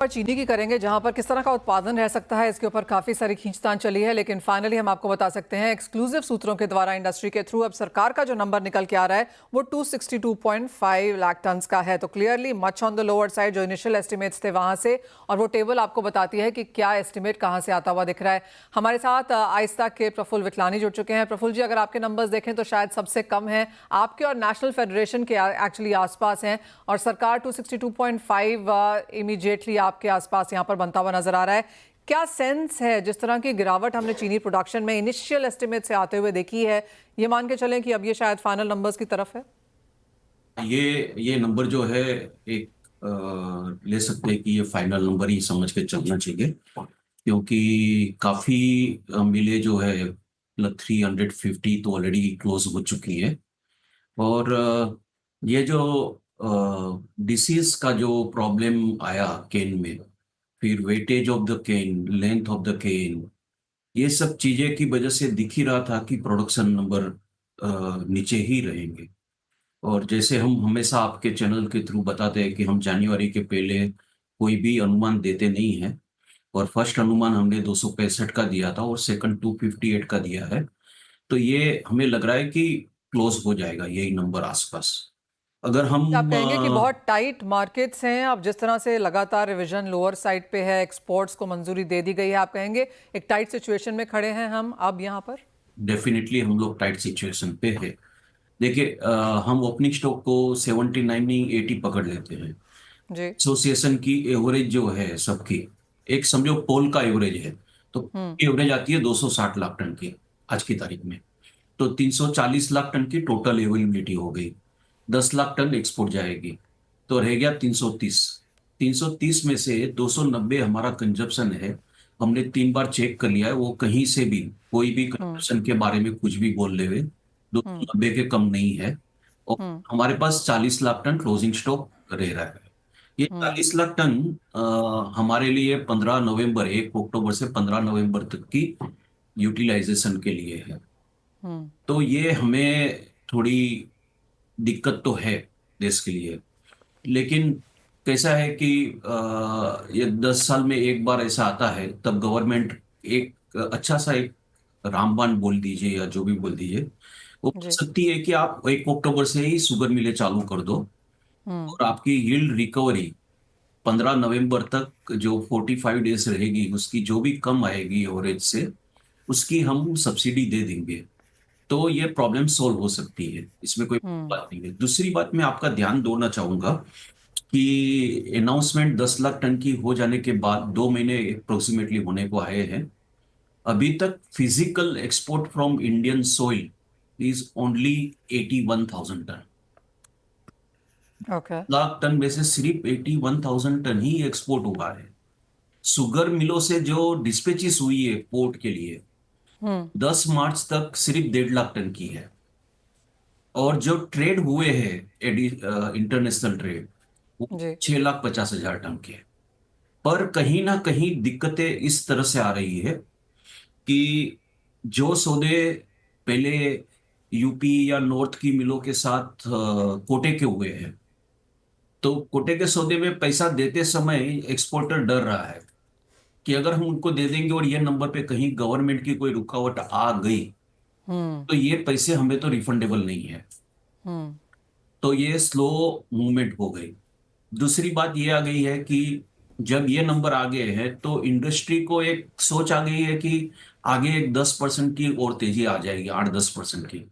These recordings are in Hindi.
पर चीनी की करेंगे, जहां पर किस तरह का उत्पादन रह सकता है इसके ऊपर काफी सारी खींचतान चली है, लेकिन फाइनली हम आपको बता सकते हैं एक्सक्लूसिव सूत्रों के द्वारा इंडस्ट्री के थ्रू अब सरकार का जो नंबर निकल के आ रहा है वो 262.5 लाख टन का है। तो clearly much on the lower side जो इनिशियल एस्टिमेट्स थे वहां से, और वो टेबल आपको बताती है कि क्या एस्टिमेट कहां से आता हुआ दिख रहा है। हमारे साथ आइस्ता के प्रफुल्ल विठलानी जुड़ चुके हैं। प्रफुल्ल जी, अगर आपके नंबर्स देखें तो शायद सबसे कम है, आपके और नेशनल फेडरेशन के एक्चुअली आसपास हैं, और सरकार 262.5 इमीडिएटली आपके आसपास यहां पर बनता हुआ नजर आ रहा है। क्या सेंस है, जिस तरह की गिरावट हमने चीनी प्रोडक्शन में इनिशियल एस्टिमेट से आते हुए देखी है, ये मान के चलें कि अब ये शायद फाइनल नंबर्स की तरफ है? ये नंबर जो है एक ले सकते हैं कि ये फाइनल नंबर ही समझ के चलना चाहिए, क्योंकि काफी मिले जो है 350 तो ऑलरेडी क्लोज हो चुकी है। और ये जो डिसीज का जो प्रॉब्लम आया केन में, फिर weightage of the cane, length of the cane, ये सब चीजें की वजह से दिख ही रहा था कि प्रोडक्शन नंबर नीचे ही रहेंगे। और जैसे हम हमेशा आपके चैनल के थ्रू बताते हैं कि हम जनवरी के पहले कोई भी अनुमान देते नहीं है, और फर्स्ट अनुमान हमने 265 का दिया था और सेकंड 258 का दिया है। तो ये हमें लग रहा है कि क्लोज हो जाएगा यही नंबर आसपास। अगर आप हम कहेंगे कि बहुत टाइट मार्केट्स हैं, अब जिस तरह से लगातार रिवीजन लोअर साइड पे है, एक्सपोर्ट्स को मंजूरी दे दी गई है, आप कहेंगे एक टाइट सिचुएशन में खड़े हैं हम अब यहाँ पर? डेफिनेटली हम लोग टाइट सिचुएशन पे है। देखिए, हम ओपनिंग स्टॉक को 79 नहीं 80 पकड़ लेते हैं। जी। एसोसिएशन की एवरेज जो है सबकी, एक समझो पोल का एवरेज है, तो हम्म। एवरेज आती है 260 लाख टन की आज की तारीख में। तो 340 लाख टन की टोटल अवेलेबिलिटी हो गई, 10 लाख टन एक्सपोर्ट जाएगी, तो रह गया 330। 330 में से 290 हमारा कंजप्शन है। हमने 3 बार चेक कर लिया है, वो कहीं से भी कोई भी हम्म। कंजप्शन के बारे में कुछ भी बोल ले हुए, हम्म। 290 के कम नहीं है। और हम्म। हमारे पास 40 लाख टन क्लोजिंग स्टॉक रह रहा है। ये हम्म। 40 लाख टन हमारे लिए 15 नवंबर, 1 अक्टूबर से 15 नवंबर तक की यूटिलाइजेशन के लिए है। हम्म। तो ये हमें थोड़ी दिक्कत तो है देश के लिए। लेकिन कैसा है कि ये 10 साल में एक बार ऐसा आता है, तब गवर्नमेंट एक अच्छा सा एक रामबाण बोल दीजिए या जो भी बोल दीजिए, वो बोल जी। सकती है कि आप 1 अक्टूबर से ही शुगर मिलें चालू कर दो, हम्म। और आपकी यील्ड रिकवरी 15 नवंबर तक जो 45 डेज रहेगी, उसकी जो भी कम आएगी एवरेज से, उसकी हम सब्सिडी दे देंगे। तो ये प्रॉब्लम सोल्व हो सकती है, इसमें कोई हम्म। बात नहीं है। दूसरी बात मैं आपका ध्यान दोना चाहूंगा कि अनाउंसमेंट 10 लाख टन की हो जाने के बाद 2 महीने अप्रोक्सीमेटली होने को आए हैं, अभी तक physical export from Indian soil is only 81,000 tonne. Okay. Lakh tonne में से सिर्फ 81,000 टन ही एक्सपोर्ट हुआ है। सुगर मिलों से जो डिस्पैचेस हुई है पोर्ट के लिए, हम्म। 10 मार्च तक सिर्फ 1.5 लाख टन की है। और जो ट्रेड हुए हैं इंटरनेशनल ट्रेड, वो जी। 6,50,000 टन के। पर कहीं ना कहीं दिक्कतें इस तरह से आ रही है कि जो सौदे पहले यूपी या नॉर्थ की मिलों के साथ कोटे के हुए हैं, तो कोटे के सौदे में पैसा देते समय एक्सपोर्टर डर रहा है कि अगर हम उनको दे देंगे और ये नंबर पे कहीं गवर्नमेंट की कोई रुकावट आ गई, हम्म। तो ये पैसे हमें तो रिफंडेबल नहीं है। हम्म। तो ये स्लो मूवमेंट हो गई। दूसरी बात ये आ गई है कि जब ये नंबर आ गए हैं तो इंडस्ट्री को एक सोच आ गई है कि आगे एक 10% की और तेजी आ जाएगी, 8-10% की।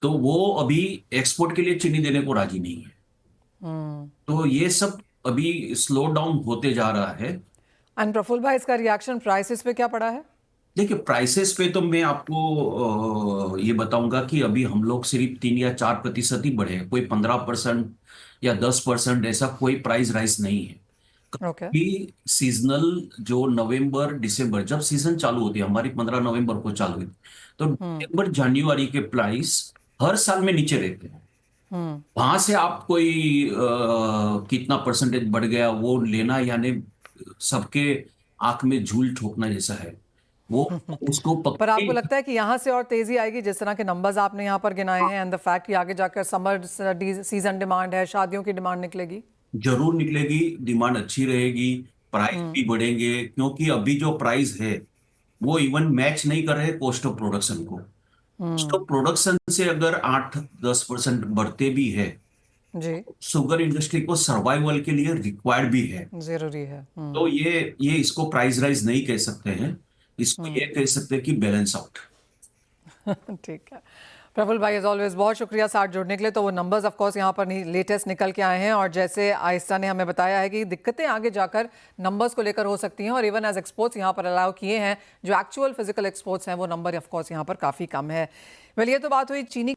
तो वो अभी एक्सपोर्ट के लिए चीनी देने को राजी नहीं है। हम्म। तो ये सब अभी स्लो डाउन होते जा रहा है। एंड प्रफुल्ल भाई, इसका रिएक्शन प्राइसेस पे क्या पड़ा है? देखिए, प्राइसेस पे तो मैं आपको ये बताऊंगा कि अभी हम लोग सिर्फ 3 या 4% ही बढ़े हैं, कोई 15% या 10% ऐसा कोई प्राइस राइज नहीं है। ओके। भी सीजनल जो नवंबर दिसंबर जब सीजन चालू होती है हमारी, 15 नवंबर को चालू हुई, तो हम्म। दिसंबर जनवरी के प्राइस हर साल में नीचे रहते हैं। हम्म। वहां से आप कोई कितना परसेंटेज बढ़ गया वो लेना, यानी सबके आंख में झूल ठोकना जैसा है वो। उसको पर पकड़े। आपको लगता है कि यहाँ से और तेजी आएगी, जिस तरह के नंबर्स आपने यहाँ पर गिनाए हैं, एंड द फैक्ट कि आगे जाकर समर सीजन डिमांड है, शादियों की डिमांड निकलेगी? जरूर निकलेगी, डिमांड अच्छी रहेगी। प्राइस भी बढ़ेंगे, क्योंकि अभी जो प्राइस है वो इवन मैच नहीं कर रहे कॉस्ट ऑफ प्रोडक्शन को। कॉस्ट ऑफ प्रोडक्शन से अगर 8-10% बढ़ते भी है, जी, शुगर इंडस्ट्री को सर्वाइवल के लिए रिक्वायर्ड भी है। जरूरी है। तो ये इसको प्राइस राइज नहीं कह सकते हैं, इसको ये कह सकते हैं कि बैलेंस आउट। ठीक है प्रफुल्ल भाई, एज ऑलवेज बहुत शुक्रिया साथ जुड़ने के लिए। तो वो नंबर्स ऑफ कोर्स यहाँ पर नहीं लेटेस्ट निकल के आए हैं, और जैसे आहिस्ता ने हमें बताया है कि दिक्कतें आगे जाकर नंबर्स को लेकर हो सकती हैं, और इवन एज एक्सपोर्ट्स यहाँ पर अलाउ किए हैं, जो एक्चुअल फिजिकल एक्सपोर्ट्स हैं वो नंबर ऑफ कोर्स यहाँ पर काफ़ी कम है। वेल, ये तो बात हुई चीनी